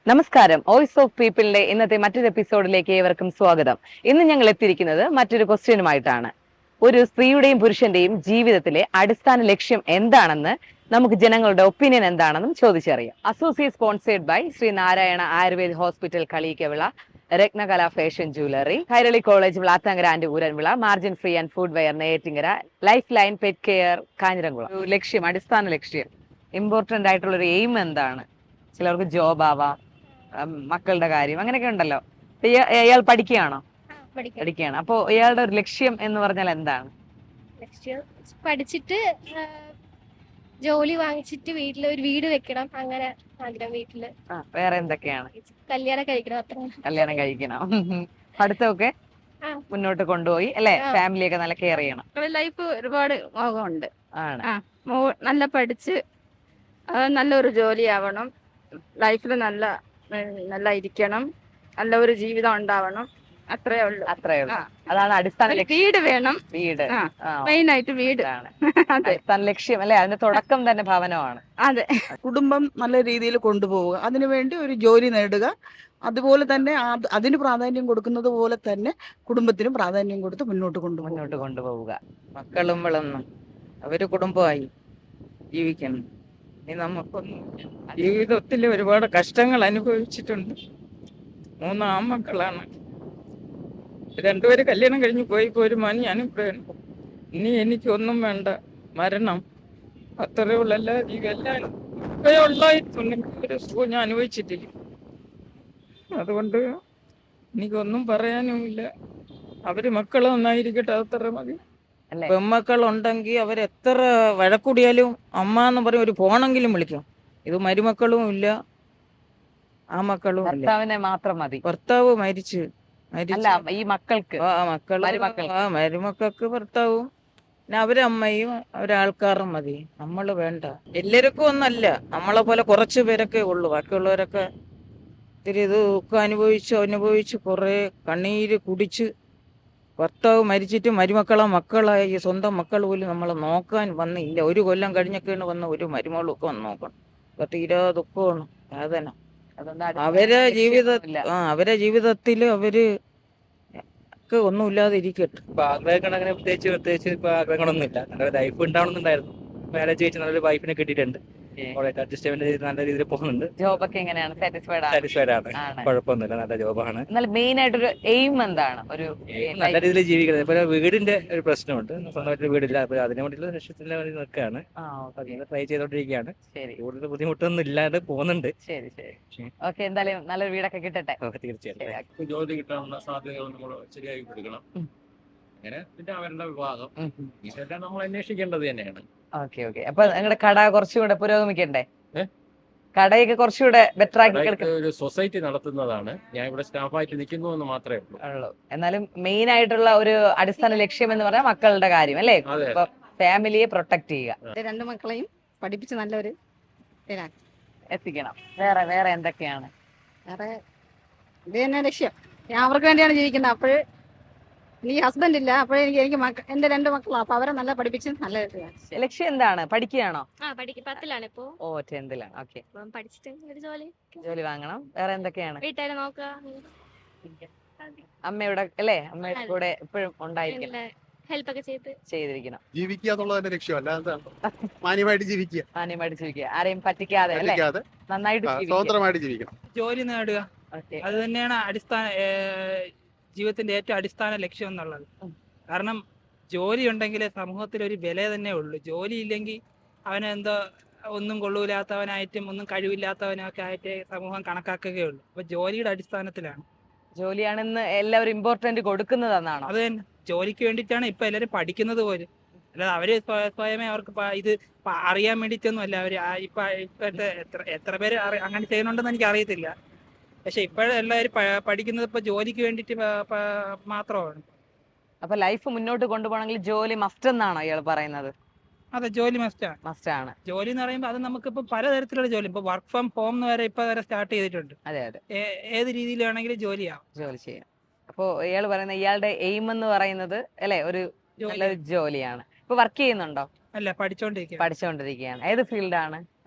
നമസ്കാരം. Voice of പീപ്പിളിന്റെ ഇന്നത്തെ മറ്റൊരു എപ്പിസോഡിലേക്ക് ഏവർക്കും സ്വാഗതം. ഇന്ന് ഞങ്ങൾ എത്തിയിരിക്കുന്നത് മറ്റൊരു ക്വസ്റ്റ്യനുമായിട്ടാണ്. ഒരു സ്ത്രീയുടെയും പുരുഷന്റെയും ജീവിതത്തിലെ അടിസ്ഥാന ലക്ഷ്യം എന്താണെന്ന് നമുക്ക് ജനങ്ങളുടെ ഒപ്പീനിയൻ എന്താണെന്നും ചോദിച്ചറിയാം. Associate sponsored by Sree Narayana Ayurveda hospital Kaliyikkavila, Rathnakala fashion jewellery, Kairali college Vlathankara and Ooranvila, margin free and food ware Neyyattinkara, life line pet care Kanjiramkulam. ഒരു ലക്ഷ്യം, അടിസ്ഥാന ലക്ഷ്യം, ഇമ്പോർട്ടന്റ് ആയിട്ടുള്ള ഒരു എയിം എന്താണ്? ചിലർക്ക് ജോബ് ആവാം, മക്കളുടെ കാര്യം, അങ്ങനെയൊക്കെ ഉണ്ടല്ലോ. ഇയാൾ പഠിക്കുകയാണോ? പഠിക്കുകയാണ്. അപ്പൊ ഇയാളുടെ ഒരു ലക്ഷ്യം എന്ന് പറഞ്ഞാൽ എന്താണ്? ലക്ഷ്യം പഠിച്ചിട്ട് ജോലി വാങ്ങിച്ചിട്ട് വീട്ടില് ഒരു വീട് വെക്കണം, അങ്ങനെ ആഗ്രഹം. വീട്ടില് വേറെ എന്തൊക്കെയാണ്? കല്യാണം കഴിക്കണം, അത്ര. കല്യാണം കഴിക്കണം. പഠിത്തമൊക്കെ മുന്നോട്ട് കൊണ്ടുപോയി അല്ലെ, ഫാമിലിയൊക്കെ നല്ല കെയർ ചെയ്യണം. ലൈഫ് ഒരുപാട് മോഹമുണ്ട്. ആണ്. നല്ല പഠിച്ച് നല്ലൊരു ജോലി ആവണം, ലൈഫിൽ നല്ല ഇരിക്കണം, നല്ല ഒരു ജീവിതം ഉണ്ടാവണം, അത്രേ ഉള്ളൂ. അതാണ് അടിസ്ഥാന വീട് വേണം. വീട് മെയിൻ ആയിട്ട് വീട് അടിസ്ഥാന ലക്ഷ്യം അല്ലെ, അതിന്റെ തുടക്കം തന്നെ ഭവനമാണ്. അതെ. കുടുംബം നല്ല രീതിയിൽ കൊണ്ടുപോവുക, അതിനുവേണ്ടി ഒരു ജോലി നേടുക, അതുപോലെ തന്നെ അതിന് പ്രാധാന്യം കൊടുക്കുന്നത് പോലെ തന്നെ കുടുംബത്തിനും പ്രാധാന്യം കൊടുത്ത് മുന്നോട്ട് കൊണ്ടുപോവുക. മക്കളും വളർന്നു, അവര് കുടുംബമായി ജീവിക്കണം. ഇനി നമുക്കൊന്നും ജീവിതത്തിൽ ഒരുപാട് കഷ്ടങ്ങൾ അനുഭവിച്ചിട്ടുണ്ട്. 3 ആൺമക്കളാണ്, 2 പേര് കല്യാണം കഴിഞ്ഞ് പോയി. ഒരു മോൻ ഞാനും ഇവിടെ ഉണ്ട്. ഇനി എനിക്കൊന്നും വേണ്ട, മരണം അത്രേ ഉള്ളല്ല. എല്ലാം ഒരു സുഖം ഞാൻ അനുഭവിച്ചിട്ടില്ല. അതുകൊണ്ട് എനിക്കൊന്നും പറയാനുമില്ല. അവര് മക്കൾ നന്നായിരിക്കട്ടെ, അത്ര മതി. പെൺമക്കളുണ്ടെങ്കിൽ അവരെത്ര വഴക്കൂടിയാലും അമ്മ എന്ന് പറയും, ഒരു ഫോണെങ്കിലും വിളിക്കും. ഇത് മരുമക്കളും ഇല്ല, ആ മക്കളും ഭർത്താവിനെ മാത്രം മതി. ഭർത്താവ് മരിച്ചു. ഈ മക്കൾക്ക് മരുമക്കൾക്ക് ഭർത്താവും പിന്നെ അവരമ്മയും അവരാൾക്കാരും മതി. നമ്മള് വേണ്ട. എല്ലാവർക്കും ഒന്നല്ല, നമ്മളെ പോലെ കുറച്ചു പേരൊക്കെ ഉള്ളു. ബാക്കിയുള്ളവരൊക്കെ ഇത്തിരി ഇത് ഒക്കെ അനുഭവിച്ച് കുറെ കണ്ണീര് കുടിച്ച് ഭർത്താവ് മരിച്ചിട്ട് മക്കളായ ഈ സ്വന്തം മക്കൾ പോലും നമ്മളെ നോക്കാൻ വന്നില്ല. 1 കൊല്ലം കഴിഞ്ഞൊക്കെയാണ് വന്ന ഒരു മരുമകളും ഒക്കെ വന്ന് നോക്കണം. തീരാ ദുഃഖമാണ്, വേദന. അവരെ ജീവിതത്തിൽ അവര് ഒക്കെ ഒന്നുമില്ലാതെ ഇരിക്കട്ടെ. ആഗ്രഹങ്ങൾ പ്രത്യേകിച്ച് ഇപ്പൊ ആഗ്രഹങ്ങളൊന്നും ഇല്ല. നല്ലൊരു ലൈഫ് ഉണ്ടാവണമെന്നുണ്ടായിരുന്നു. മാരേജ് കഴിച്ച് നല്ലൊരു വൈഫിനെ കിട്ടിയിട്ടുണ്ട്. അഡ്ജസ്റ്റ്മെന്റ് നല്ല രീതിയിൽ പോകുന്നുണ്ട്. ജോബൊക്കെ എങ്ങനെയാണ്? സാറ്റിസ്ഫൈഡ് ആണ്, കുഴപ്പമൊന്നുമില്ല, നല്ല ജോബാണ്. എന്നാൽ മെയിൻ ആയിട്ടൊരു എയിം എന്താണ്? ഒരു നല്ല രീതിയിൽ ജീവിക്കുന്നത്. ഇപ്പൊ വീടിന്റെ ഒരു പ്രശ്നമുണ്ട്, സ്വന്തമായിട്ട് വീടില്ല. അപ്പൊ അതിനു വേണ്ടിയുള്ള ലക്ഷ്യത്തിന് വേണ്ടി നിൽക്കുകയാണ്, ട്രൈ ചെയ്തോണ്ടിരിക്കുകയാണ്. കൂടുതൽ ബുദ്ധിമുട്ടൊന്നും ഇല്ലാതെ പോകുന്നുണ്ട്. ശരി. ഓക്കെ, എന്തായാലും നല്ലൊരു വീടൊക്കെ കിട്ടട്ടെ. തീർച്ചയായിട്ടും ജോലി കിട്ടാനുള്ള സാധ്യതകൾ നമ്മൾ ശരിയായി കൊടുക്കണം. അങ്ങനെ പിന്നെ അവരുടെ വിവാഹം, ഇതെല്ലാം നമ്മൾ അന്വേഷിക്കേണ്ടത് തന്നെയാണ്. ഓക്കെ. അപ്പൊ നിങ്ങളുടെ കട കുറച്ചുകൂടെ പുരോഗമിക്കണ്ടേ? കടയൊക്കെ കുറച്ചുകൂടെ ബെറ്റർ ആക്കി ഒരു സൊസൈറ്റി നടത്തുന്നതാണ്. ഞാൻ ഇവിടെ സ്റ്റാഫായിട്ട് നിൽക്കുന്നു എന്ന് മാത്രമേ ഉള്ളൂ. എന്നാലും മെയിൻ ആയിട്ടുള്ള ഒരു അടിസ്ഥാന ലക്ഷ്യം എന്ന് പറഞ്ഞാൽ മക്കളുടെ കാര്യം അല്ലേ, ഫാമിലിയെ പ്രൊട്ടക്ട് ചെയ്യുക. 2 മക്കളെയും പഠിപ്പിച്ച് നല്ലൊരു എത്തിക്കണം. വേറെ എന്തൊക്കെയാണ്? വേറെ ഇത് തന്നെ ലക്ഷ്യം. ഞാൻ അവർക്ക് വേണ്ടിയാണ് ജീവിക്കുന്നത്. അപ്പോഴ് എനിക്ക് ഹസ്ബൻഡ് ഇല്ല, അപ്പോഴേ എനിക്ക് എന്റെ 2 മക്കളാണ്. അപ്പൊ അവരെ നല്ല പഠിപ്പിച്ച് നല്ല ലക്ഷ്യം എന്താണ്? പഠിക്കുകയാണോ? 10ലാണ് ഇപ്പോ. 10th-ലാണ്. ഓക്കെ. പഠിച്ചിട്ട് ഒരു ജോലി വാങ്ങണം. വേറെ എന്തൊക്കെയാണ്? വീട്ടുകാരെ നോക്കുക, അമ്മയുടെ അല്ലേ, അമ്മയുടെ കൂടെ എപ്പോഴും ഉണ്ടായിരിക്കണം, ഹെൽപ്പ് ഒക്കെ ചെയ്തിരിക്കണം. ജീവിക്കുക എന്നുള്ളതിന്റെ ലക്ഷ്യം, അല്ലാതെ മാന്യമായിട്ട് ജീവിക്കുക, ആരെയും പറ്റിക്കാതെ അല്ലേ, നന്നായിട്ട് സ്വതന്ത്രമായിട്ട് ജീവിക്കണം. ജോലി നേടുക, അത് തന്നെയാണ് ജീവിതത്തിന്റെ ഏറ്റവും അടിസ്ഥാന ലക്ഷ്യം എന്നുള്ളത്. കാരണം ജോലി ഉണ്ടെങ്കിൽ സമൂഹത്തിൽ ഒരു വില തന്നെ ഉള്ളൂ. ജോലി ഇല്ലെങ്കിൽ അവനെന്തോ ഒന്നും കൊള്ളൂലാത്തവനായിട്ടും ഒന്നും കഴിവില്ലാത്തവനൊക്കെ ആയിട്ട് സമൂഹം കണക്കാക്കുകയുള്ളൂ. അപ്പൊ ജോലിയുടെ അടിസ്ഥാനത്തിലാണ്. ജോലിയാണെന്ന് എല്ലാവരും ഇമ്പോർട്ടന്റ് കൊടുക്കുന്നതെന്നാണോ? അത് തന്നെ, ജോലിക്ക് വേണ്ടിയിട്ടാണ് ഇപ്പൊ എല്ലാവരും പഠിക്കുന്നത് പോലും. അല്ലാതെ അവര് സ്വയമേ അവർക്ക് ഇത് അറിയാൻ വേണ്ടിയിട്ടൊന്നും അല്ല. അവര് ഇപ്പോഴത്തെ എത്ര പേര് അങ്ങനെ ചെയ്യുന്നുണ്ടെന്ന് എനിക്ക് അറിയത്തില്ല. പക്ഷെ ഇപ്പോഴെല്ലാവരും പഠിക്കുന്നത് ഇപ്പൊ ജോലിക്ക് വേണ്ടിട്ട് മാത്രമാണ്. അപ്പൊ ലൈഫ് മുന്നോട്ട് കൊണ്ടുപോകണമെങ്കിൽ ജോലി മസ്റ്റ് എന്നാണോ ഇയാൾ പറയുന്നത്? അതെ, ജോലി മസ്റ്റാണ്. ജോലി എന്ന് പറയുമ്പോൾ അത് നമുക്കിപ്പോ പലതരത്തിലുള്ള ജോലി, ഇപ്പൊ വർക്ക് ഫ്രം ഹോം വരെ സ്റ്റാർട്ട് ചെയ്തിട്ടുണ്ട്. അതെ. ഏത് രീതിയിൽ വേണമെങ്കിലും ജോലി ചെയ്യാം. അപ്പൊ ഇയാൾ പറയുന്ന ഇയാളുടെ എയിം എന്ന് പറയുന്നത് അല്ലെ, ഒരു നല്ലൊരു ജോലിയാണ്. ഇപ്പൊ വർക്ക് ചെയ്യുന്നുണ്ടോ? അല്ല, പഠിച്ചോണ്ടിരിക്കുകയാണ്. ഏത് ഫീൽഡാണ്?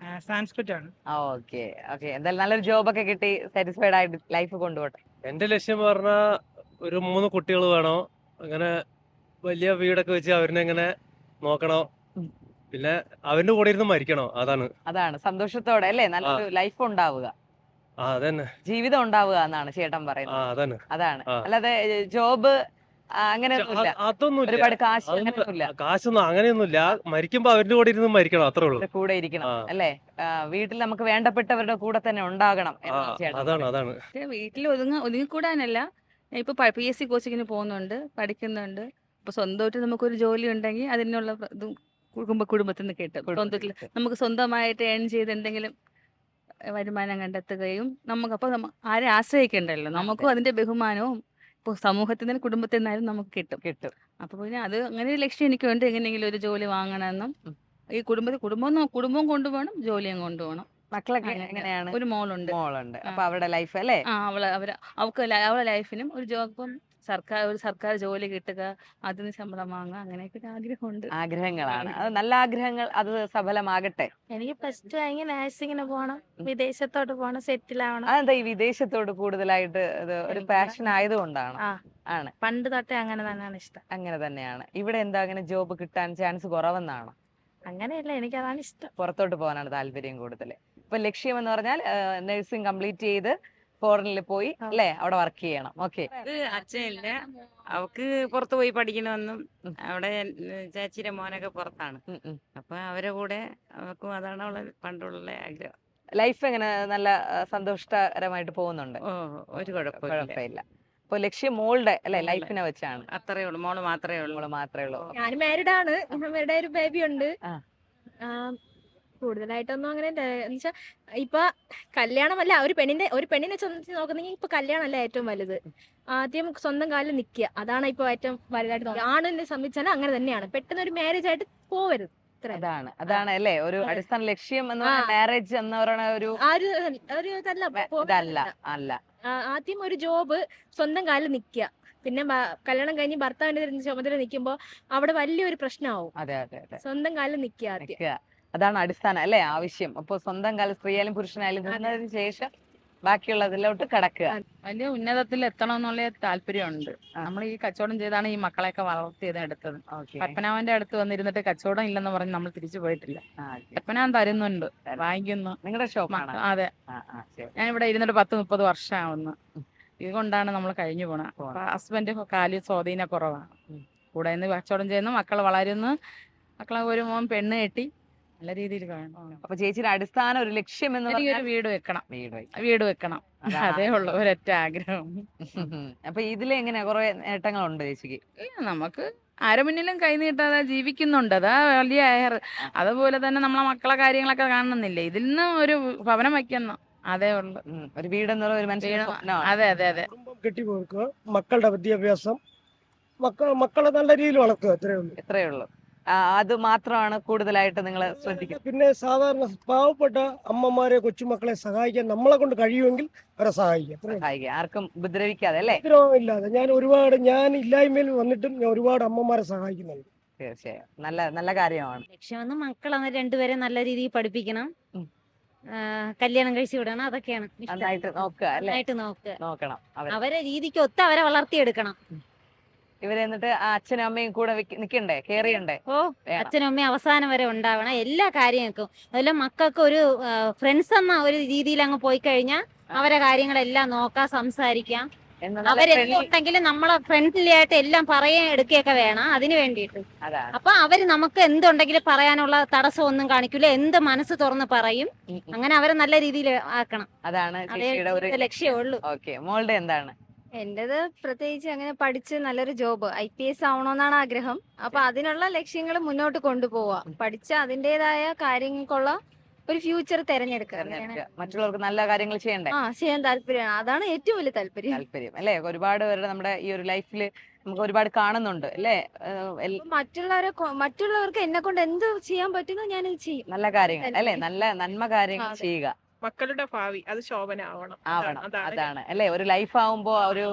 സാൻസ്ക്രിറ്റ് ആണ്. ഓക്കെ ഓക്കെ, എന്തായാലും നല്ലൊരു ജോബൊക്കെ കിട്ടി സാറ്റിസ്ഫൈഡ് ആയിട്ട് ലൈഫ് കൊണ്ടുപോട്ടെ. എന്റെ ലക്ഷ്യം പറഞ്ഞാൽ ഒരു 3 കുട്ടികൾ വേണോ, അങ്ങനെ വലിയ വീടൊക്കെ വെച്ച് അവരിനെ ഇങ്ങനെ നോക്കണോ, പിന്നെ അവന്റെ കൂടെ ഇരുന്ന് മരിക്കണോ, അതാണ് സന്തോഷത്തോടെ അല്ലേ നല്ലൊരു ലൈഫ് ഉണ്ടാവുക, അതന്നെ ജീവിതം ഉണ്ടാവുക എന്നാണ് ചേട്ടൻ പറയുന്നത്. അതന്നെ. അതാണ്, അല്ലാതെ ജോബ് അങ്ങനെ അതൊന്നുമില്ല, ഒരുപാട് കാശ് അങ്ങനെയൊന്നുമില്ല. കാശൊന്നും അങ്ങനെയൊന്നുമില്ല. മരിക്കുമ്പോ അവരുടെ കൂടെ ഇരുന്ന് മരിക്കണം, അത്രേ ഉള്ളൂ. കൂടെ ഇരിക്കണം അല്ലേ, വീട്ടിൽ നമുക്ക് വേണ്ടപ്പെട്ടവരുടെ കൂടെ തന്നെ ഉണ്ടാകണം എന്നാണ് ചേട്ടൻ അതാണ് പറയുന്നത്. അതാണ് വീട്ടിൽ ഒതുങ്ങിക്കൂടാനല്ല, ഇപ്പൊ PSC കോച്ചിങ്ങിന് പോകുന്നുണ്ട്, പഠിക്കുന്നുണ്ട്. അപ്പൊ സ്വന്തമായിട്ട് നമുക്കൊരു ജോലി ഉണ്ടെങ്കിൽ അതിനുള്ള ഇതും കുടുംബത്തിൽ നിന്ന് കിട്ടും. സ്വന്തത്തിൽ നമുക്ക് സ്വന്തമായിട്ട് ഏൺ ചെയ്ത് എന്തെങ്കിലും വരുമാനം കണ്ടെത്തുകയും നമുക്കപ്പോൾ ആരെ ആശ്രയിക്കണ്ടല്ലോ, നമുക്കും അതിന്റെ ബഹുമാനവും ഇപ്പോൾ സമൂഹത്തിൽ നിന്ന് കുടുംബത്തിൽ നിന്നായാലും നമുക്ക് കിട്ടും. അപ്പൊ പിന്നെ അത് അങ്ങനെ ഒരു ലക്ഷ്യം എനിക്കുണ്ട്, എങ്ങനെയെങ്കിലും ഒരു ജോലി വാങ്ങണമെന്നും. ഈ കുടുംബവും കൊണ്ടുപോകണം, ജോലിയും കൊണ്ടുപോകണം. മക്കളൊക്കെ എങ്ങനെയാണ്? ഒരു മോളുണ്ട്. അപ്പൊ അവരുടെ ലൈഫ് അല്ലേ, അവളെ ലൈഫിനും ഒരു ജോബും ഒരു സർക്കാർ ജോലി കിട്ടുക, അതിന് ശമ്പളം വാങ്ങുക, അങ്ങനെയൊക്കെ ഒരു ആഗ്രഹമുണ്ട്. ആഗ്രഹങ്ങളാണ്, അത് നല്ല ആഗ്രഹങ്ങൾ, അത് സഫലമാകട്ടെ. എനിക്ക് +2 കഴിഞ്ഞ് നഴ്സിങ്ങിന് പോകണം, വിദേശത്തോട്ട് പോകണം, സെറ്റിൽ ആവണം. അതെന്താ ഈ വിദേശത്തോട് കൂടുതലായിട്ട് ഇത് ഒരു പാഷൻ ആയതുകൊണ്ടാണ്? ആണ്, പണ്ട് തൊട്ടേ അങ്ങനെ തന്നെയാണ് ഇഷ്ടം. അങ്ങനെ തന്നെയാണ്. ഇവിടെ എന്താ അങ്ങനെ ജോബ് കിട്ടാൻ ചാൻസ് കുറവെന്നാണ്? അങ്ങനെയല്ല, എനിക്ക് അതാണ് ഇഷ്ടം. പുറത്തോട്ട് പോകാനാണ് താല്പര്യം കൂടുതൽ. ഇപ്പൊ ലക്ഷ്യം എന്ന് പറഞ്ഞാൽ നഴ്സിംഗ് കംപ്ലീറ്റ് ചെയ്ത് ഫോറിനിൽ പോയി അല്ലേ, അവിടെ വർക്ക് ചെയ്യണം. ഓക്കെ, അച്ഛനില്ല, അവക്ക് പുറത്തു പോയി പഠിക്കണമെന്നും, അവിടെ ചേച്ചിയുടെ മോനൊക്കെ പുറത്താണ്, അപ്പൊ അവരെ കൂടെ അവക്കും അതാണ് അവളെ പണ്ടുള്ള ആഗ്രഹം. ലൈഫ് എങ്ങനെ നല്ല സന്തോഷകരമായിട്ട് പോകുന്നുണ്ട്? ഒരു കുഴപ്പമില്ല. അപ്പൊ ലക്ഷ്യം മോളുടെ അല്ലെ ലൈഫിനെ വെച്ചാണ്? അത്രേ ഉള്ളൂ, മോള് മാത്രമേ ഉള്ളൂ. ഞാൻ മാരീഡ് ആണ്, അവരുടെ ഒരു ബേബി ഉണ്ട്. കൂടുതലായിട്ടൊന്നും അങ്ങനെ എന്നുവെച്ചാൽ ഇപ്പൊ കല്യാണമല്ല, ഒരു പെണ്ണിനെ സംബന്ധിച്ച് നോക്കുന്നെങ്കിൽ ഇപ്പൊ കല്യാണമല്ല ഏറ്റവും വലുത്. ആദ്യം സ്വന്തം കാലിൽ നിൽക്കുക, അതാണ് ഇപ്പൊ ഏറ്റവും വലുതായിട്ട് നോക്കുക. ആണിനെ സംബന്ധിച്ചാൽ അങ്ങനെ തന്നെയാണ്, പെട്ടെന്ന് ഒരു മാരേജ് ആയിട്ട് പോവരുത്. അതാണ് അല്ലേ ഒരു അടിസ്ഥാന ലക്ഷ്യം എന്ന് പറയുന്നത്. മാരേജ് എന്ന് പറയുന്ന ഒരു അല്ല, ആദ്യം ഒരു ജോബ്, സ്വന്തം കാലിൽ നിൽക്കുക, പിന്നെ കല്യാണം കഴിഞ്ഞ് ഭർത്താവിന്റെ ചുമതല നിൽക്കുമ്പോ അവിടെ വലിയൊരു പ്രശ്നമാവും. സ്വന്തം കാലിൽ നിൽക്കുക ആദ്യം, അതാണ് അടിസ്ഥാനം അല്ലേ, ആവശ്യം. അപ്പൊ സ്വന്തം കാലം സ്ത്രീയായാലും പുരുഷനായാലും നിന്നതിന് ശേഷം ബാക്കിയുള്ളതിലോട്ട് കടക്കുക. വലിയ ഉന്നതത്തിൽ എത്തണം എന്നുള്ള താല്പര്യമുണ്ട്. നമ്മൾ ഈ കച്ചവടം ചെയ്താണ് ഈ മക്കളെയൊക്കെ വളർത്തിയതെടുത്തത്. പത്മനാഭന്റെ അടുത്ത് വന്നിരുന്നിട്ട് കച്ചവടം ഇല്ലെന്ന് പറഞ്ഞ് നമ്മൾ തിരിച്ചു പോയിട്ടില്ല. പത്മനാഭൻ തരുന്നുണ്ട്, വാങ്ങിക്കുന്നു. നിങ്ങളുടെ ഷോപ്പാണ്? അതെ, ഞാൻ ഇവിടെ ഇരുന്നിട്ട് 10-30 വർഷമാവുന്നു. ഇതുകൊണ്ടാണ് നമ്മൾ കഴിഞ്ഞു പോണത്. ഹസ്ബൻഡ് കാലിൽ സ്വാധീന കുറവാണ്, കൂടെ നിന്ന് കച്ചവടം ചെയ്യുന്നു, മക്കൾ വളരുന്നു. മക്കളെ ഒരു മോൻ പെണ്ണ് കെട്ടി നല്ല രീതിയിൽ കാണണം. അപ്പൊ ചേച്ചിയുടെ അടിസ്ഥാന ഒരു ലക്ഷ്യം എന്ന് പറഞ്ഞാൽ വീട് വെക്കണം, അതേ ഉള്ളു ഒരൊറ്റ ആഗ്രഹം. അപ്പൊ ഇതിലെങ്ങനെ കുറെ നേട്ടങ്ങളുണ്ട് ചേച്ചിക്ക്? നമുക്ക് ആരെ മുന്നിലും കൈ നീട്ടാതെ ജീവിക്കുന്നുണ്ട്, അതാ വലിയ അതുപോലെ തന്നെ നമ്മളെ മക്കളെ കാര്യങ്ങളൊക്കെ കാണുന്നില്ലേ, ഇതിൽ നിന്ന് ഒരു ഭവനം വയ്ക്കുന്നു, അതേ ഉള്ളു. ഒരു വീടെന്നുള്ള ഒരു മനുഷ്യൻ. അതെ അതെ അതെ, കെട്ടിപ്പോക്കുക, മക്കളുടെ വിദ്യാഭ്യാസം, മക്കളെ നല്ല രീതിയിൽ വളർത്തുക, എത്രയേ ഉള്ളൂ. അത് മാത്രമാണ് കൂടുതലായിട്ട് നിങ്ങൾ ശ്രദ്ധിക്കുന്നത്? പിന്നെ സാധാരണ പാവപ്പെട്ട അമ്മമാരെ, കൊച്ചുമക്കളെ സഹായിക്കാൻ നമ്മളെ കൊണ്ട് കഴിയുമെങ്കിൽ അവരെ സഹായിക്കാം, ആർക്കും ഉപദ്രവിക്കാതെ അല്ലേ? ഇല്ലാതെ. ഞാൻ ഇല്ലായ്മയിൽ വന്നിട്ടും ഞാൻ ഒരുപാട് അമ്മമാരെ സഹായിക്കുന്നുണ്ട്. തീർച്ചയായും നല്ല കാര്യമാണ്. ലക്ഷ്യം മക്കളെ രണ്ടുപേരെ നല്ല രീതിയിൽ പഠിപ്പിക്കണം, കല്യാണം കഴിച്ചു വിടണം, അതൊക്കെയാണ്. നന്നായിട്ട് നോക്കണം, അവരെ രീതിക്ക് ഒത്ത് അവരെ വളർത്തിയെടുക്കണം. ഇവരെ എന്നിട്ട് അച്ഛനും അമ്മയും കൂടെ നിക്കണ്ടേ, കെയർ ചെയ്യണ്ടേ? അച്ഛനും അമ്മയും അവസാനം വരെ ഉണ്ടാവണം എല്ലാ കാര്യങ്ങൾക്കും. അതുപോലെ മക്കൾക്ക് ഒരു ഫ്രണ്ട്സ് എന്ന ഒരു രീതിയിൽ അങ്ങ് പോയി കഴിഞ്ഞാൽ അവരെ കാര്യങ്ങളെല്ലാം നോക്കാം, സംസാരിക്കാം. അവരെന്തുണ്ടെങ്കിലും നമ്മളെ ഫ്രണ്ട്ലി ആയിട്ട് എല്ലാം പറയാൻ എടുക്കുകയൊക്കെ വേണം. അതിന് വേണ്ടിയിട്ട് അപ്പൊ അവര് നമുക്ക് എന്തുണ്ടെങ്കിലും പറയാനുള്ള തടസ്സമൊന്നും കാണിക്കില്ല, എന്ത് മനസ്സ് തുറന്ന് പറയും. അങ്ങനെ അവരെ നല്ല രീതിയിൽ ആക്കണം, അതാണ് ലക്ഷ്യമുള്ളൂ. മോളുടെ എന്താണ്? എന്റേത് പ്രത്യേകിച്ച് അങ്ങനെ പഠിച്ച് നല്ലൊരു ജോബ്, IPS ആവണമെന്നാണ് ആഗ്രഹം. അപ്പൊ അതിനുള്ള ലക്ഷ്യങ്ങൾ മുന്നോട്ട് കൊണ്ടുപോവുക, പഠിച്ച അതിന്റേതായ കാര്യങ്ങൾക്കുള്ള ഒരു ഫ്യൂച്ചർ തെരഞ്ഞെടുക്കുക. മറ്റുള്ളവർക്ക് നല്ല കാര്യങ്ങൾ ചെയ്യണ്ടേ? ചെയ്യാൻ താല്പര്യമാണ്, അതാണ് ഏറ്റവും വലിയ താല്പര്യം അല്ലേ? ഒരുപാട് പേരുടെ നമ്മുടെ ഈ ഒരു ലൈഫിൽ നമുക്ക് ഒരുപാട് കാണുന്നുണ്ട് അല്ലേ? മറ്റുള്ളവർക്ക് എന്നെ കൊണ്ട് എന്ത് ചെയ്യാൻ പറ്റുന്നോ ഞാൻ ചെയ്യും, നല്ല കാര്യങ്ങൾ അല്ലേ, നല്ല നന്മ കാര്യങ്ങൾ ചെയ്യുക. മക്കളുടെ ഭാവി അത് ശോഭനാവണം, അതാണ് അല്ലേ ഒരു ലൈഫ് ആവുമ്പോ ഒരു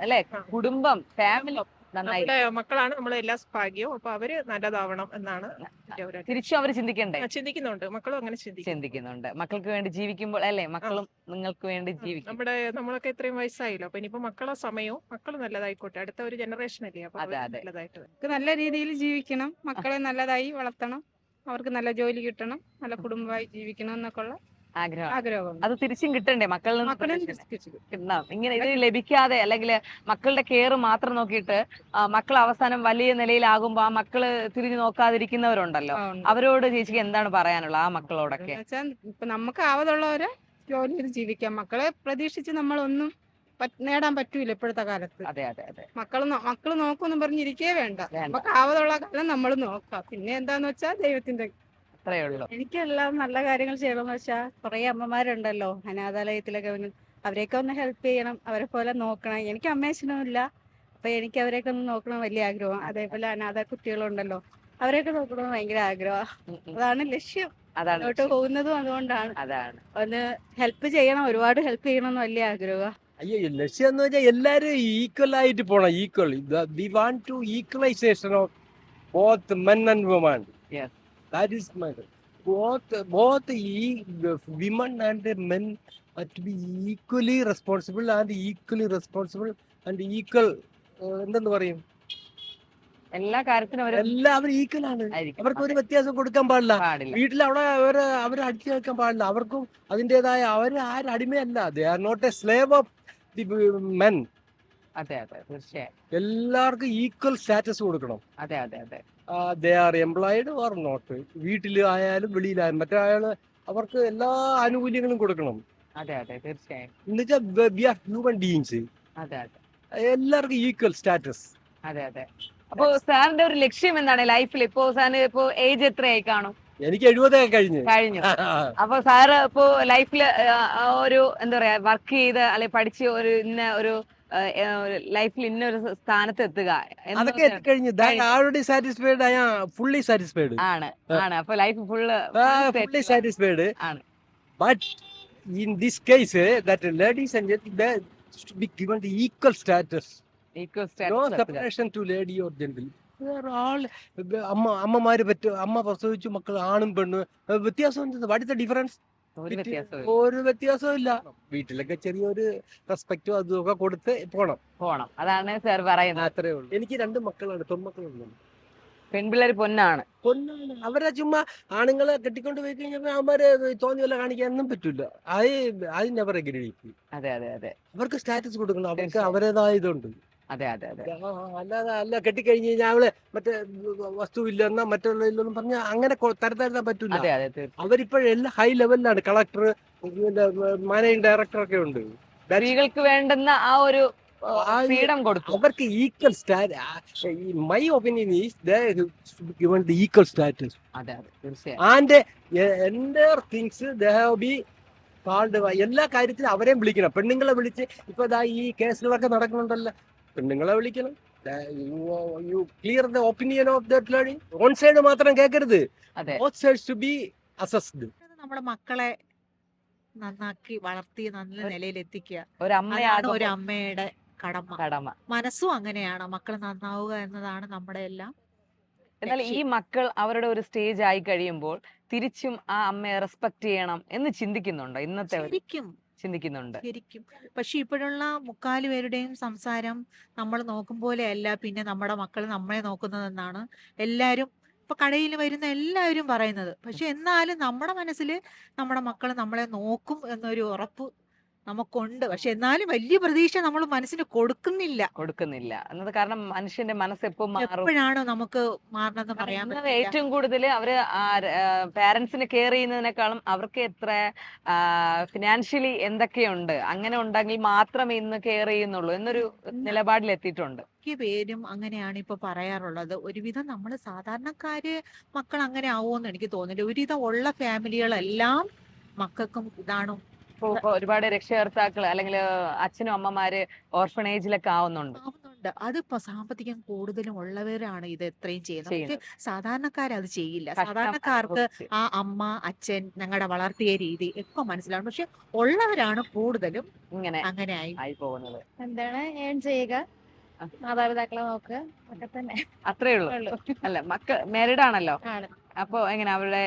അല്ലെ കുടുംബം, ഫാമിലി നന്നായി നമ്മുടെ മക്കളാണ് നമ്മളെ എല്ലാ ഭാഗ്യവും. അപ്പൊ അവര് നല്ലതാവണം എന്നാണ് എൻ്റെ ഒരു തിരിച്ചും അവർ ചിന്തിക്കണ്ടേ? ചിന്തിക്കുന്നുണ്ട്. മക്കളും അങ്ങനെ ചിന്തിക്കുന്നുണ്ട്. മക്കൾക്ക് വേണ്ടി ജീവിക്കുമ്പോൾ അല്ലേ, മക്കളും നിങ്ങൾക്ക് വേണ്ടി ജീവിക്കും. നമ്മളൊക്കെ ഇത്രയും വയസ്സായില്ലോ. അപ്പൊ ഇനിയിപ്പോ മക്കളെ സമയവും മക്കൾ നല്ലതായിക്കോട്ടെ. അടുത്ത ഒരു ജനറേഷൻ അല്ലേ. അപ്പൊ അതെ, അവര് അതെ. നല്ലതായിട്ട് നല്ല രീതിയിൽ ജീവിക്കണം, മക്കളെ നല്ലതായി വളർത്തണം, അവർക്ക് നല്ല ജോലി കിട്ടണം, നല്ല കുടുംബമായി ജീവിക്കണം എന്നൊക്കെ ഉള്ള ആഗ്രഹം. അത് തിരിച്ചും കിട്ടണ്ടേ മക്കളിൽ നിന്ന്? മക്കളെ കിട്ടണം. ഇങ്ങനെ ഇത് ലഭിക്കാതെ അല്ലെങ്കിൽ മക്കളുടെ കെയർ മാത്രം നോക്കിയിട്ട് മക്കൾ അവസാനം വലിയ നിലയിലാകുമ്പോ ആ മക്കള് തിരിഞ്ഞു നോക്കാതിരിക്കുന്നവരുണ്ടല്ലോ, അവരോട് ചേച്ചിക്ക് എന്താണ് പറയാനുള്ളത് ആ മക്കളോടൊക്കെ? ഇപ്പൊ നമുക്ക് ആവതുള്ളവരെ ജോലി ചെയ്ത് ജീവിക്കാം. മക്കളെ പ്രതീക്ഷിച്ച് നമ്മളൊന്നും നേടാൻ പറ്റൂല ഇപ്പോഴത്തെ കാലത്ത്. അതെ അതെ അതെ. മക്കള് നോക്കുമെന്ന് പറഞ്ഞിരിക്കേ വേണ്ട. നമുക്ക് ആവതുള്ള കാലം നമ്മൾ നോക്കാം. പിന്നെ എന്താന്ന് വെച്ചാൽ ദൈവത്തിന്റെ. അത്രേ ഉള്ളൂ. എനിക്കെല്ലാം നല്ല കാര്യങ്ങൾ ചെയ്യണമെന്ന് വെച്ചാൽ കുറെ അമ്മമാരുണ്ടല്ലോ അനാഥാലയത്തിലൊക്കെ, അവരെയൊക്കെ ഒന്ന് ഹെൽപ്പ് ചെയ്യണം, അവരെ പോലെ നോക്കണം. എനിക്ക് അമ്മയച്ഛനും ഇല്ല, അപ്പൊ എനിക്ക് അവരെയൊക്കെ ഒന്ന് നോക്കണം വലിയ ആഗ്രഹം. അതേപോലെ അനാഥ കുട്ടികളുണ്ടല്ലോ, അവരെയൊക്കെ നോക്കണമെന്ന് ഭയങ്കര ആഗ്രഹം. അതാണ് ലക്ഷ്യം. മുന്നോട്ട് പോകുന്നതും അതുകൊണ്ടാണ്. ഒന്ന് ഹെൽപ്പ് ചെയ്യണം, ഒരുപാട് ഹെൽപ്പ് ചെയ്യണം എന്ന് വലിയ ആഗ്രഹം. അയ്യോ, ലക്ഷ്യം എന്ന് വെച്ചാൽ എല്ലാരും ഈക്വൽ ആയിട്ട് പോണം. Equal we want to equalisation of both men and women. That is my both women and men to be equally responsible and equal എന്തെന്ന് പറയും, എല്ലാ കാര്യത്തിനും എല്ലാവരും ഈക്വൽ ആണ്. അവർക്ക് ഒരു വ്യത്യാസം കൊടുക്കാൻ പാടില്ല. വീട്ടിൽ അവിടെ അവർ അടിച്ചു വെക്കാൻ പാടില്ല. അവർക്കും അതിൻ്റെതായ അവർ ആരും അടിമയല്ല. They are not a slave of the men. അതെ അതെ, തീർച്ചയായും എല്ലാവർക്കും ഈക്വൽ സ്റ്റാറ്റസ് കൊടുക്കണം. അതെ അതെ അതെ. They are employed or not. വീട്ടിൽ ആയാലും വെളിയിലായാലും മറ്റേ അവർക്ക് എല്ലാ ആനുകൂല്യങ്ങളും കൊടുക്കണം. അതെ അതെ, തീർച്ചയായും. എന്നുവെച്ചാൽ വി ആർ ഹ്യൂമൻ ബീയിങ്സ്. അതെ അതെ, എല്ലാവർക്കും ഈക്വൽ സ്റ്റാറ്റസ്. അതെ അതെ. അപ്പൊ സാറിന്റെ ഒരു ലക്ഷ്യം എന്താണ് ലൈഫിൽ? ഇപ്പോ സാറിന് ഇപ്പോ ഏജ് എത്രയായി കാണും? എനിക്ക് 70 കഴിഞ്ഞു. അപ്പൊ സാറ് ഇപ്പോ ലൈഫില് ഒരു എന്താ പറയാ വർക്ക് ചെയ്ത് അല്ലെ പഠിച്ച് ഒരു ഇന്ന ഒരു ലൈഫിൽ ഇന്നൊരു സ്ഥാനത്ത് എത്തുക അതൊക്കെ എത്തിക്കഴിഞ്ഞു. Already satisfied. I am fully satisfied ആണ്. അപ്പൊ ലൈഫ് ഫുള്ളി സാറ്റിസ്ഫൈഡ് ആണ്. But in this case that ladies and gentlemen should be given the equal status. No separation to lady or gentle. They are all അമ്മമാര് അമ്മ പ്രസവിച്ചു മക്കൾ ആണും പെണ്ണും വ്യത്യാസം. What is the difference? ഒരു വ്യത്യാസവും ഇല്ല. വീട്ടിലൊക്കെ ചെറിയൊരു റെസ്പെക്റ്റും അതുമൊക്കെ കൊടുത്ത് പോണം. അതാണ് സാർ പറയുന്നത്. അത്രേ ഉള്ളൂ. എനിക്ക് 2 മക്കളാണ്, പെൺമക്കളുണ്ട്. പെൺപിള്ളേര് പൊന്നാണ്. അവരെ ചുമ്മാ ആണുങ്ങളെ കെട്ടിക്കൊണ്ട് പോയി കഴിഞ്ഞാൽ അവന്മാരെ തോന്നിയ പോലെ കാണിക്കാനൊന്നും പറ്റൂല. അത് നെവർ എഗ്രി. അതെ അതെ അതെ. അവർക്ക് സ്റ്റാറ്റസ് കൊടുക്കണം. അവർക്ക് അവരുടേതായ ഇതുണ്ട്. അതെ അതെ അതെ. അല്ല കെട്ടിക്കഴിഞ്ഞ് കഴിഞ്ഞാൽ അവള് മറ്റേ വസ്തു ഇല്ലെന്നാ മറ്റുള്ള ഇല്ലെന്നും പറഞ്ഞാൽ അങ്ങനെ തരത്താൻ പറ്റൂല. അവരിപ്പോഴെല്ലാം ഹൈ ലെവലിലാണ്. കളക്ടർ, മാനേജിംഗ് ഡയറക്ടർ ഒക്കെ ഉണ്ട്. സ്ത്രീകൾക്ക് വേണ്ടുന്ന ആ ഒരു ഫ്രീഡം കൊടുത്തു. അവർക്ക് equal status. My opinion is they should be given the equal status. അതെ അതെ, തീർച്ചയായും. And entire things they have be called. എല്ലാ കാര്യത്തിലും അവരെയും വിളിക്കണം. പെണ്ണുങ്ങളെ വിളിച്ച് ഇപ്പൊ ഈ കേസുകളൊക്കെ നടക്കുന്നുണ്ടല്ലോ, പെണ്ണുങ്ങളെ വിളിക്കണം. You clear the opinion of that lady. One side മാത്രം കേൾക്കരുത്. Both sides to be assessed. നമ്മുടെ മക്കളെ നന്നാക്കി വളർത്തി നല്ല നിലയിൽ എത്തിക്കുക ഒരു അമ്മയുടെ കടമ. മനസ്സും അങ്ങനെയാണ്. മക്കൾ നന്നാവുക എന്നതാണ് നമ്മുടെ എല്ലാം. എന്നാൽ ഈ മക്കൾ അവരുടെ ഒരു സ്റ്റേജ് ആയി കഴിയുമ്പോൾ തിരിച്ചും ആ അമ്മയെ റെസ്പെക്ട് ചെയ്യണം എന്ന് ചിന്തിക്കുന്നുണ്ടോ? ഇന്നത്തെ ചിന്തിക്കുന്നുണ്ട് ശരിക്കും. പക്ഷെ ഇപ്പോഴുള്ള 3/4 പേരുടെയും സംസാരം നമ്മൾ നോക്കും പോലെയല്ല പിന്നെ നമ്മുടെ മക്കൾ നമ്മളെ നോക്കുന്നതെന്നാണ് എല്ലാവരും ഇപ്പൊ കടയിൽ വരുന്ന എല്ലാവരും പറയുന്നത്. പക്ഷെ എന്നാലും നമ്മുടെ മനസ്സിൽ നമ്മുടെ മക്കൾ നമ്മളെ നോക്കും എന്നൊരു ഉറപ്പ് നമുക്കുണ്ട്. പക്ഷെ എന്നാലും വലിയ പ്രതീക്ഷ നമ്മൾ മനസ്സിന് കൊടുക്കുന്നില്ല. എന്നത് കാരണം മനുഷ്യന്റെ മനസ്സ് എപ്പോഴാണോ നമുക്ക് മാറണമെന്ന് പറയാൻ പറ്റില്ല. ഏറ്റവും കൂടുതൽ അവര് പാരന്റ്സിനെ കെയർ ചെയ്യുന്നതിനേക്കാളും അവർക്ക് എത്ര ഫിനാൻഷ്യലി എന്തൊക്കെയുണ്ട് അങ്ങനെ ഉണ്ടെങ്കിൽ മാത്രമേ ഇന്ന് കെയർ ചെയ്യുന്നുള്ളൂ എന്നൊരു നിലപാടിൽ എത്തിയിട്ടുണ്ട്. പേരും അങ്ങനെയാണ് ഇപ്പൊ പറയാറുള്ളത്. ഒരുവിധം നമ്മൾ സാധാരണക്കാര് മക്കൾ അങ്ങനെ ആവുമെന്ന് എനിക്ക് തോന്നുന്നില്ല. ഒരുവിധം ഉള്ള ഫാമിലികളെല്ലാം മക്കൾക്കും ഇതാണ്. ഒരുപാട് രക്ഷകർത്താക്കൾ അല്ലെങ്കിൽ അച്ഛനും അമ്മമാര് ഓർഫണേജിലൊക്കെ ആവുന്നുണ്ട്. അതിപ്പോ സാമ്പത്തികം കൂടുതലും ഉള്ളവരാണ് ഇത് എത്രയും ചെയ്യുന്നത്. പക്ഷെ സാധാരണക്കാർ അത് ചെയ്യില്ല. സാധാരണക്കാർക്ക് ആ അമ്മ അച്ഛൻ ഞങ്ങളുടെ വളർത്തിയ രീതി ഒക്കെ മനസ്സിലാവും. പക്ഷെ ഉള്ളവരാണ് കൂടുതലും അങ്ങനെ ആയി പോകുന്നത്. എന്താണ് ഏൺ ചെയ്യുക, മാതാപിതാക്കളെ നോക്കുക ഒക്കെ തന്നെ. അത്രേ ഉള്ളൂ. ഉള്ളൂ. അല്ല മാരീഡ് ആണല്ലോ, ആണ്. അപ്പൊ എങ്ങനെ അവരുടെ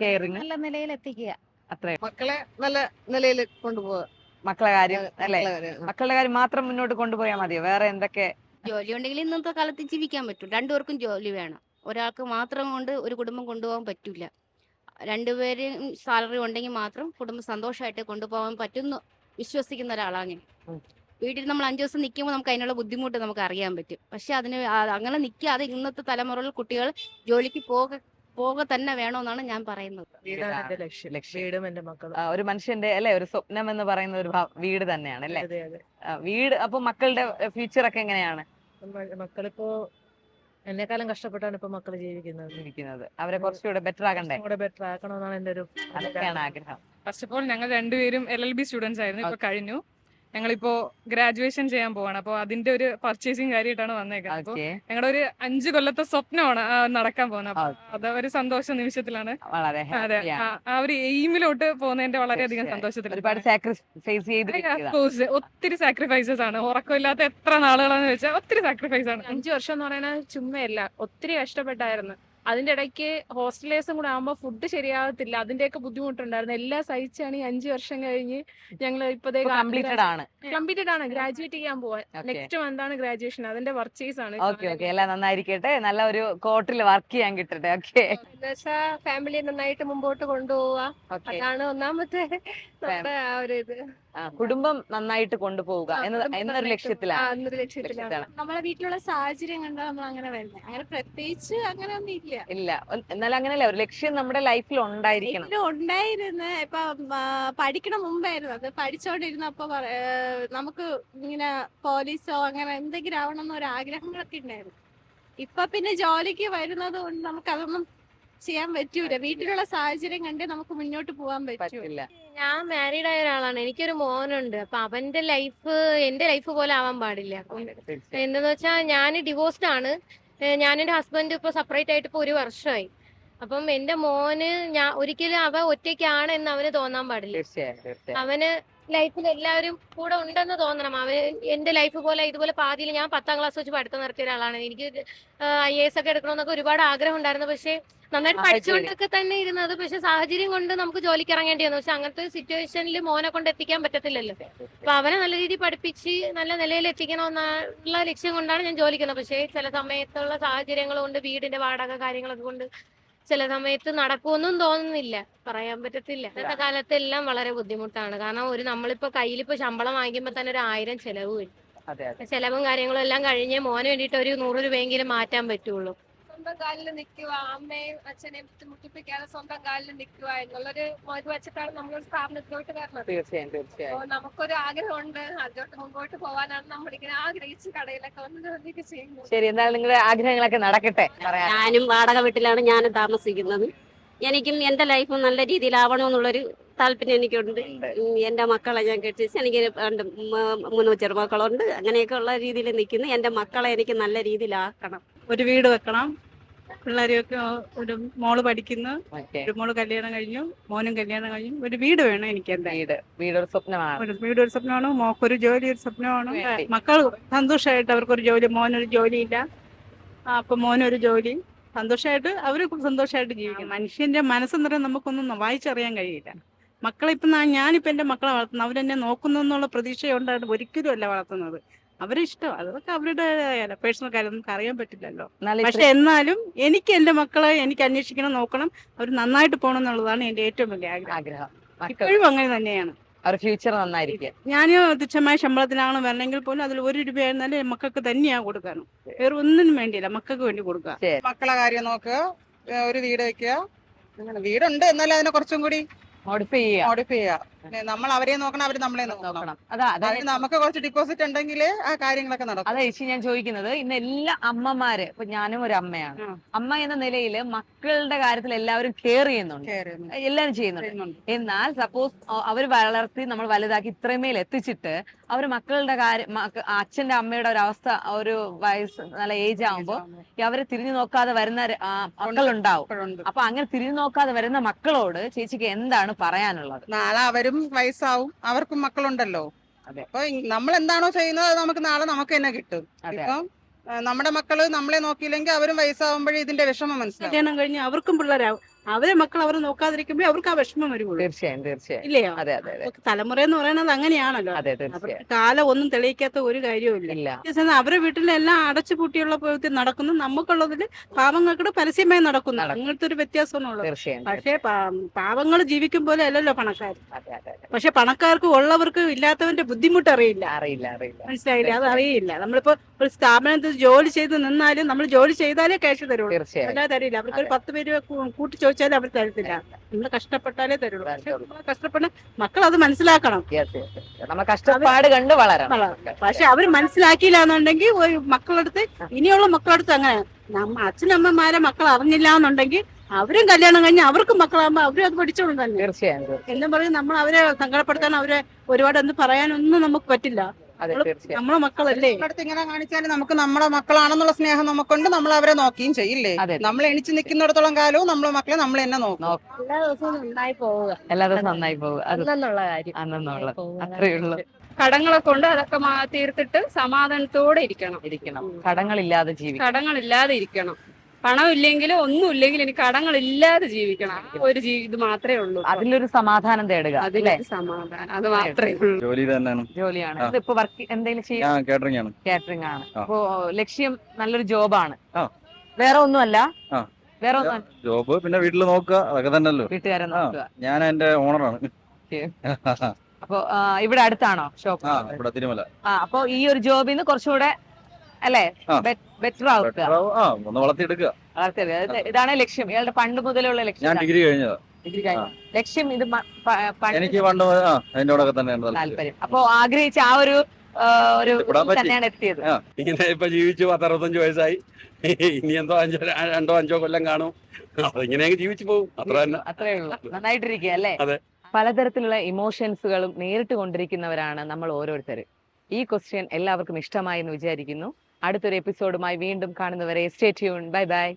കെയറിങ് നല്ല നിലയിൽ എത്തിക്കുക. അത്രേ. മക്കളെ നല്ല നിലയിൽ കൊണ്ടുപോകുക. മക്കളെ കാര്യം അല്ലെ, മക്കളുടെ കാര്യം മാത്രം മുന്നോട്ട് കൊണ്ടുപോയാൽ മതിയോ? വേറെ എന്തൊക്കെ? ജോലി ഉണ്ടെങ്കിൽ ഇന്നത്തെ കാലത്ത് ജീവിക്കാൻ പറ്റും. രണ്ടുപേർക്കും ജോലി വേണം. ഒരാൾക്ക് മാത്രം കൊണ്ട് ഒരു കുടുംബം കൊണ്ടുപോകാൻ പറ്റില്ല. രണ്ടുപേരും സാലറി ഉണ്ടെങ്കിൽ മാത്രം കുടുംബം സന്തോഷമായിട്ട് കൊണ്ടുപോകാൻ പറ്റുമെന്ന് വിശ്വസിക്കുന്ന ഒരാളാണ് ഞാൻ. വീട്ടിൽ നമ്മൾ 5 ദിവസം നിൽക്കുമ്പോൾ നമുക്ക് അതിനുള്ള ബുദ്ധിമുട്ട് നമുക്ക് അറിയാൻ പറ്റും. പക്ഷെ അതിന് അങ്ങനെ നിൽക്കാതെ ഇന്നത്തെ തലമുറയിൽ കുട്ടികൾ ജോലിക്ക് പോക തന്നെ വേണമെന്നാണ് ഞാൻ പറയുന്നത്. വീടാണ് എന്റെ ലക്ഷ്യം. എന്റെ മക്കൾ ഒരു മനുഷ്യന്റെ അല്ലെ ഒരു സ്വപ്നം എന്ന് പറയുന്ന ഒരു വീട് തന്നെയാണ് അല്ലെ. വീട്. അപ്പൊ മക്കളുടെ ഫ്യൂച്ചർ ഒക്കെ എങ്ങനെയാണ്? മക്കളിപ്പോ എന്നെക്കാളും കഷ്ടപ്പെട്ടാണ് ഇപ്പൊ മക്കള് ജീവിക്കുന്നത്. അവരെ കുറച്ചുകൂടെ ബെറ്റർ ആകണ്ടേ? ബെറ്റർ ആക്കണമെന്നാണ് എന്റെ ഒരു ആഗ്രഹം. ഫസ്റ്റ് ഓഫ് ഓൾ ഞങ്ങൾ രണ്ടുപേരും LLB സ്റ്റുഡൻസ് ആയിരുന്നു. ഇപ്പൊ കഴിഞ്ഞു. ഞങ്ങളിപ്പോ ഗ്രാജുവേഷൻ ചെയ്യാൻ പോവാണ്. അപ്പൊ അതിന്റെ ഒരു പർച്ചേസിങ് കാര്യമായിട്ടാണ് വന്നേക്കുന്നത്. അപ്പൊ ഞങ്ങളുടെ ഒരു 5 കൊല്ലത്തെ സ്വപ്നമാണ് നടക്കാൻ പോകുന്നത്. അത് ഒരു സന്തോഷ നിമിഷത്തിലാണ്. അതെ, ആ ഒരു എയിമിലോട്ട് പോകുന്നതിന്റെ വളരെയധികം സന്തോഷത്തിൽ. ഒത്തിരി സാക്രിഫൈസസ് ആണ്. ഉറക്കമില്ലാത്ത എത്ര നാളുകളാന്ന് വെച്ചാൽ ഒത്തിരി സാക്രിഫൈസ് ആണ്. 5 വർഷം എന്ന് പറയുന്നത് ചുമ്മയല്ല, ഒത്തിരി കഷ്ടപ്പെട്ടായിരുന്നു. അതിന്റെ ഇടയ്ക്ക് ഹോസ്റ്റലേഴ്സും കൂടെ ആകുമ്പോൾ ഫുഡ് ശരിയാകത്തില്ല, അതിന്റെയൊക്കെ ബുദ്ധിമുട്ടുണ്ടായിരുന്നു. എല്ലാം സഹിച്ചാണ് ഈ 5 വർഷം കഴിഞ്ഞ് ഞങ്ങൾ ഇപ്പതേ കംപ്ലീറ്റഡ് ആണ്. ഗ്രാജുവേറ്റ് ചെയ്യാൻ പോവാൻ. നെക്സ്റ്റ് മന്താണ് ഗ്രാജുവേഷൻ. അതിന്റെ പർച്ചേസ് ആണ്. എല്ലാം നന്നായിരിക്കട്ടെ, നല്ല ഒരു കോർട്ടിൽ വർക്ക് ചെയ്യാൻ കിട്ടട്ടെ. ഓക്കെ, ഫാമിലി നന്നായിട്ട് മുമ്പോട്ട് കൊണ്ടുപോവുക, അതാണ് ഒന്നാമത്തെ നമ്മുടെ ആ ഒരു ഇത്. കുടുംബം നന്നായിട്ട് കൊണ്ടുപോവുക എന്നൊരു ലക്ഷ്യത്തിലാണ്. നമ്മളെ വീട്ടിലുള്ള സാഹചര്യം കണ്ടാൽ നമ്മൾ അങ്ങനെ വരുന്നത്. അങ്ങനെ പ്രത്യേകിച്ച് അങ്ങനെ ഒന്നും ഇല്ല. എന്നാലും അങ്ങനെയല്ല, ഒരു ലക്ഷ്യം നമ്മുടെ ലൈഫിൽ ഉണ്ടായിരിക്കണം. ഉണ്ടായിരുന്നു. ഇപ്പൊ പഠിക്കണ മുമ്പായിരുന്നു അത്. പഠിച്ചോണ്ടിരുന്നപ്പോ നമുക്ക് ഇങ്ങനെ പോലീസോ അങ്ങനെ എന്തെങ്കിലും ആവണം എന്നൊരു ആഗ്രഹങ്ങളൊക്കെ ഉണ്ടായിരുന്നു. ഇപ്പൊ പിന്നെ ജോലിക്ക് വരുന്നത് കൊണ്ട് നമുക്ക് അതൊന്നും ചെയ്യാൻ പറ്റൂല. വീട്ടിലുള്ള സാഹചര്യം കണ്ടേ നമുക്ക് മുന്നോട്ട് പോകാൻ പറ്റൂല. ഞാൻ മാരീഡ് ആയ ഒരാളാണ്. എനിക്കൊരു മോനുണ്ട്. അപ്പൊ അവന്റെ ലൈഫ് എന്റെ ലൈഫ് പോലെ ആവാൻ പാടില്ല. എന്താന്ന് വെച്ചാൽ ഞാൻ ഡിവോഴ്സ്ഡ് ആണ്. ഞാൻ എന്റെ ഹസ്ബൻഡ് ഇപ്പൊ സെപ്പറേറ്റ് ആയിട്ട് ഇപ്പൊ 1 വർഷമായി. അപ്പം എന്റെ മോന് ഒരിക്കലും അവ ഒറ്റയ്ക്കാണ് എന്ന് അവന് തോന്നാൻ പാടില്ല. അവന് ലൈഫിൽ എല്ലാവരും കൂടെ ഉണ്ടെന്ന് തോന്നണം. അവന് എന്റെ ലൈഫ് പോലെ ഇതുപോലെ പാതിയിൽ ഞാൻ 10ാം ക്ലാസ് വെച്ച് പഠിത്തം നടത്തിയ ഒരാളാണ്. എനിക്ക് IAS ഒക്കെ എടുക്കണമെന്നൊക്കെ ഒരുപാട് ആഗ്രഹം ഉണ്ടായിരുന്നു. പക്ഷെ നന്നായിട്ട് പഠിച്ചുകൊണ്ടൊക്കെ തന്നെ ഇരുന്നത്. പക്ഷെ സാഹചര്യം കൊണ്ട് നമുക്ക് ജോലിക്ക് ഇറങ്ങേണ്ടി വന്നു. പക്ഷെ അങ്ങനത്തെ സിറ്റുവേഷനിൽ മോനെ കൊണ്ട് എത്തിക്കാൻ പറ്റത്തില്ലല്ലോ. അപ്പൊ അവനെ നല്ല രീതിയിൽ പഠിപ്പിച്ച് നല്ല നിലയിൽ എത്തിക്കണമെന്നുള്ള ലക്ഷ്യം കൊണ്ടാണ് ഞാൻ ജോലിക്കുന്നത്. പക്ഷേ ചില സമയത്തുള്ള സാഹചര്യങ്ങൾ കൊണ്ട്, വീടിന്റെ വാടക കാര്യങ്ങളൊക്കെ കൊണ്ട് ചില സമയത്ത് നടക്കുമെന്നും തോന്നുന്നില്ല, പറയാൻ പറ്റത്തില്ല. ഇന്നത്തെ കാലത്ത് എല്ലാം വളരെ ബുദ്ധിമുട്ടാണ്. കാരണം നമ്മളിപ്പോ കയ്യിലിപ്പോ ശമ്പളം വാങ്ങിക്കുമ്പോ തന്നെ ഒരു 1000 ചെലവ് വരും. ചെലവും കാര്യങ്ങളും എല്ലാം കഴിഞ്ഞ് മോന് വേണ്ടിയിട്ട് ഒരു 100 രൂപയെങ്കിലും മാറ്റാൻ പറ്റുള്ളൂ. സ്വന്തം കാലിൽ നിൽക്കുക, അമ്മയും അച്ഛനെയും ബുദ്ധിമുട്ടിപ്പിക്കാതെ സ്വന്തം കാലിൽ നിൽക്കുക എന്നുള്ളൊരു മോര് വെച്ചിട്ടാണ് നമ്മൾ സ്ഥാപനത്തിലോട്ട് വരുന്നത്. തീർച്ചയായും നമുക്കൊരു ആഗ്രഹമുണ്ട്, അതിലോട്ട് മുമ്പോട്ട് പോകാനാണ് നമ്മളിങ്ങനെ ആഗ്രഹിച്ച് കടയിലൊക്കെ വന്ന് ജോലിയൊക്കെ ചെയ്യുന്നത്. ശരി, എന്നാൽ നിങ്ങളുടെ ആഗ്രഹങ്ങളൊക്കെ നടക്കട്ടെ. ഞാനും വാടക വീട്ടിലാണ് ഞാൻ താമസിക്കുന്നത്. എനിക്കും എന്റെ ലൈഫ് നല്ല രീതിയിലാവണമെന്നുള്ളൊരു താല്പര്യം എനിക്കുണ്ട്. എന്റെ മക്കളെ ഞാൻ കെട്ടിച്ച് എനിക്ക് 3 ചെറുമക്കളുണ്ട്. അങ്ങനെയൊക്കെ ഉള്ള രീതിയിൽ നിൽക്കുന്നു. എന്റെ മക്കളെ എനിക്ക് നല്ല രീതിയിലാക്കണം. ഒരു വീട് വെക്കണം. പിള്ളേരെയൊക്കെ ഒരു മോള് പഠിക്കുന്നു, ഒരു മോള് കല്യാണം കഴിഞ്ഞു, മോനും കല്യാണം കഴിഞ്ഞു. ഒരു വീട് വേണം എനിക്ക്. എന്റെ വീടൊരു സ്വപ്നമാണ്. വീടൊരു സ്വപ്നമാണ്. മോക്കൊരു ജോലി ഒരു സ്വപ്നമാണ്. മക്കൾ സന്തോഷമായിട്ട് അവർക്കൊരു ജോലി, മോനൊരു ജോലിയില്ല, അപ്പൊ മോനൊരു ജോലി, സന്തോഷമായിട്ട് അവര് സന്തോഷമായിട്ട് ജീവിക്കും. മനുഷ്യന്റെ മനസ്സെന്നറിയാൻ നമുക്കൊന്നും വായിച്ചറിയാൻ കഴിയില്ല. മക്കളെ ഞാനിപ്പോ എന്റെ മക്കളെ വളർത്തുന്നു, അവരെന്നെ നോക്കുന്നു എന്നുള്ള പ്രതീക്ഷയുണ്ടായിട്ട് ഒരിക്കലും അല്ല വളർത്തുന്നത്. അവരെ ഇഷ്ടം, അതൊക്കെ അവരുടെ പേഴ്സണൽ കാര്യം നമുക്ക് അറിയാൻ പറ്റില്ലല്ലോ. പക്ഷെ എന്നാലും എനിക്ക് എന്റെ മക്കളെ എനിക്ക് അന്വേഷിക്കണം, നോക്കണം, അവർ നന്നായിട്ട് പോകണം എന്നുള്ളതാണ് എന്റെ ഏറ്റവും വലിയ ആഗ്രഹം. ഇപ്പോഴും അങ്ങനെ തന്നെയാണ്. ഫ്യൂച്ചർ നന്നായിരിക്കും. ഞാൻ തുച്ഛമായ ശമ്പളത്തിലാണ് വരണമെങ്കിൽ പോലും അതിൽ 1 രൂപയായിരുന്നാലും മക്കൾക്ക് തന്നെയാണ് കൊടുക്കാനും. വേറെ ഒന്നിനും വേണ്ടിയില്ല, മക്കൾക്ക് വേണ്ടി കൊടുക്കുക. മക്കളെ കാര്യം നോക്കുക, ഒരു വീട് വെക്കുക. വീടുണ്ട്, എന്നാലും അതിനെ കുറച്ചും കൂടി മോഡിഫൈ ചെയ്യുക. നമ്മൾ അവരെ നോക്കണം, അവര് നമ്മളെ നോക്കണം. അതിന് നമുക്ക് കുറച്ച് ഡിപ്പോസിറ്റ് ഉണ്ടെങ്കിൽ ആ കാര്യങ്ങളൊക്കെ നടക്കും. അതാ ചേച്ചി ഞാൻ ചോദിക്കുന്നത്. ഇന്ന് എല്ലാ അമ്മമാര്, ഇപ്പൊ ഞാനും ഒരു അമ്മയാണ്, അമ്മ എന്ന നിലയിൽ മക്കളുടെ കാര്യത്തിൽ എല്ലാവരും കെയർ ചെയ്യുന്നുണ്ട്, എല്ലാവരും ചെയ്യുന്നുണ്ട്. എന്നാൽ സപ്പോസ് അവർ വളർത്തി നമ്മൾ വലുതാക്കി ഇത്രമേൽ എത്തിച്ചിട്ട് അവർ മക്കളുടെ കാര്യം, അച്ഛന്റെ അമ്മയുടെ ഒരു അവസ്ഥ, ഒരു വയസ്സ് നല്ല ഏജ് ആകുമ്പോ അവരെ തിരിഞ്ഞു നോക്കാതെ വരുന്ന മക്കളുണ്ടാവും. അപ്പൊ അങ്ങനെ തിരിഞ്ഞു നോക്കാതെ വരുന്ന മക്കളോട് ചേച്ചിക്ക് എന്താണ് പറയാനുള്ളത്? നാളെ അവരും വയസ്സാവും, അവർക്കും മക്കളുണ്ടല്ലോ. അപ്പൊ നമ്മൾ എന്താണോ ചെയ്യുന്നത് അത് നമുക്ക് നാളെ നമുക്ക് തന്നെ കിട്ടും. ഇപ്പം നമ്മുടെ മക്കള് നമ്മളെ നോക്കിയില്ലെങ്കിൽ അവരും വയസ്സാവുമ്പോഴേ ഇതിന്റെ വിഷമം മനസ്സിലാവും. കല്യാണം കഴിഞ്ഞ് അവർക്കും പിള്ളേരാവും, അവരെ മക്കൾ അവർ നോക്കാതിരിക്കുമ്പോ അവർക്ക് ആ വിഷമം വരുള്ളൂ. തീർച്ചയായും തീർച്ചയായും. ഇല്ലയോ? അതെ അതെ അതെ തലമുറ എന്ന് പറയുന്നത് അങ്ങനെയാണല്ലോ. അതെ അവർക്ക് തീർച്ചയായും. കാലം ഒന്നും തെളിയിക്കാത്ത ഒരു കാര്യവും ഇല്ല. ഇല്ല. അവരുടെ വീട്ടിലെല്ലാം അടച്ചുപൂട്ടിയുള്ള പ്രവൃത്തി നടക്കുന്നു, നമുക്കുള്ളതിൽ പാവങ്ങൾക്കിടെ പരസ്യമായി നടക്കുന്നു. അങ്ങനത്തെ ഒരു വ്യത്യാസമാണുള്ളത്. തീർച്ചയായും. പക്ഷേ പാവങ്ങൾ ജീവിക്കും പോലെ അല്ലല്ലോ പണക്കാർ. അതെ അതെ അതെ. പക്ഷെ പണക്കാർക്ക് ഉള്ളവർക്ക് ഇല്ലാത്തവന്റെ ബുദ്ധിമുട്ട് അറിയില്ല. അറിയില്ല അറിയില്ല. മനസ്സിലായില്ലേ? അത് അറിയില്ല. നമ്മളിപ്പോ ഒരു സ്ഥാപനത്തിൽ ജോലി ചെയ്ത് നിന്നാലും നമ്മൾ ജോലി ചെയ്താലേ ക്യാഷ് തരുള്ളൂ, തീർച്ചയായും. അല്ലാതെ തരില്ല. അവർക്ക് ഒരു 10 പേര് കൂട്ടി ചോദിച്ചാലും അവർ തരത്തില്ല. നമ്മൾ കഷ്ടപ്പെട്ടാലേ തരുള്ളൂ. പക്ഷെ നമ്മള് കഷ്ടപ്പെട മക്കൾ അത് മനസ്സിലാക്കണം. നമ്മൾ കഷ്ടപ്പാട് കണ്ട് വളരണം. പക്ഷെ അവര് മനസ്സിലാക്കിയില്ല എന്നുണ്ടെങ്കിൽ മക്കളടുത്ത് ഇനിയുള്ള മക്കളടുത്ത് അങ്ങനെ അച്ഛനമ്മമാരെ മക്കൾ അറിഞ്ഞില്ല എന്നുണ്ടെങ്കിൽ അവരും കല്യാണം കഴിഞ്ഞ് അവർക്കും മക്കളാകുമ്പോ അവരും അത് പഠിച്ചോളും തന്നെ. തീർച്ചയായും. എന്നും പറയും നമ്മൾ അവരെ സങ്കടപ്പെടുത്താൻ അവരെ ഒരുപാട് ഒന്നും പറയാനൊന്നും നമുക്ക് പറ്റില്ല. നമ്മളെ മക്കളല്ലേ. അടുത്ത് ഇങ്ങനെ കാണിച്ചാലും നമുക്ക് നമ്മുടെ മക്കളാണെന്നുള്ള സ്നേഹം നമുക്കുണ്ട്. നമ്മൾ അവരെ നോക്കുകയും ചെയ്യില്ലേ? നമ്മൾ എണിച്ച് നിൽക്കുന്നിടത്തോളം കാലവും നമ്മളെ മക്കളെ നമ്മൾ തന്നെ നോക്കും. എല്ലാ ദിവസവും നന്നായി പോവുക, എല്ലാ ദിവസവും നന്നായി പോകും. അന്നുള്ള കാര്യം അന്നുള്ള അത്രേ ഉള്ളൂ. കടങ്ങളെ കൊണ്ട് അതൊക്കെ തീർത്തിട്ട് സമാധാനത്തോടെ ഇരിക്കണം. കടങ്ങളില്ലാതെ ജീവിക്കണം. കടങ്ങളില്ലാതെ ഇരിക്കണം. പണം ഇല്ലെങ്കിലും ഒന്നും ഇല്ലെങ്കിലും എനിക്ക് കടങ്ങളില്ലാതെ ജീവിക്കണം. ഒരു ഇത് മാത്രമേ ഉള്ളൂ. അതിലൊരു സമാധാനം തേടുക. അതിലൊരു സമാധാനം, അത് മാത്രമേ ഉള്ളൂ. ജോലി തന്നെയാണ്. ജോലിയാണ്. ഇതിപ്പോ വർക്ക് എന്തെങ്കിലും ചെയ്യും? ഞാൻ കാറ്ററിംഗ് ആണ്. കാറ്ററിംഗ് ആണ്. അപ്പോ ലക്ഷ്യം നല്ലൊരു ജോബാണ്. വേറെ ഒന്നുമല്ല. വേറെ ഒന്നും ജോബ് പിന്നെ വീട്ടിൽ നോക്കുക, അതൊക്കെ തന്നെയല്ലോ. വീട്ടുകാരെ നോക്കുക. ഞാൻ എന്റെ ഓണറാണ്. അപ്പൊ ഇവിടെ അടുത്താണോ ഷോപ്പ്? ഇവിടെ തിരുമല. അപ്പൊ ഈ ഒരു ജോബിൽ നിന്ന് കുറച്ചുകൂടെ അല്ലേ ബെറ്റർ ആവുക, ഒന്ന് വളർത്തിയെടുക്കുക. ഇതാണ് ലക്ഷ്യം. ഇയാളുടെ പണ്ട് മുതലുള്ള ലക്ഷ്യം. ഞാൻ ഡിഗ്രി കഴിഞ്ഞതാ. ഡിഗ്രി കഴിഞ്ഞ ലക്ഷ്യം ഇത് എനിക്ക് പണ്ട് അതിന്റെ തന്നെയാണ് താല്പര്യം. അപ്പൊ ആഗ്രഹിച്ച ആ ഒരു തന്നെയാണ് എത്തിയത്. ഇങ്ങനെ ഇപ്പൊ ജീവിച്ചു 65 വയസ്സായി. ഇനി എന്തോ 2-5 കൊല്ലം കാണും. അതിങ്ങനെ ജീവിച്ചു പോകും. അത്ര തന്നെ. അത്രേ ഉള്ളൂ. നന്നായിട്ടിരിക്കുക അല്ലേ? അതെ. പലതരത്തിലുള്ള ഇമോഷൻസുകളും നേരിട്ട് കൊണ്ടിരിക്കുന്നവരാണ് നമ്മൾ ഓരോരുത്തരും. ഈ ക്വസ്റ്റ്യൻ എല്ലാവർക്കും ഇഷ്ടമായി എന്ന് വിചാരിക്കുന്നു. അടുത്തൊരു എപ്പിസോഡുമായി വീണ്ടും കാണുന്നവരെ സ്റ്റേ ട്യൂൺ. Bye bye.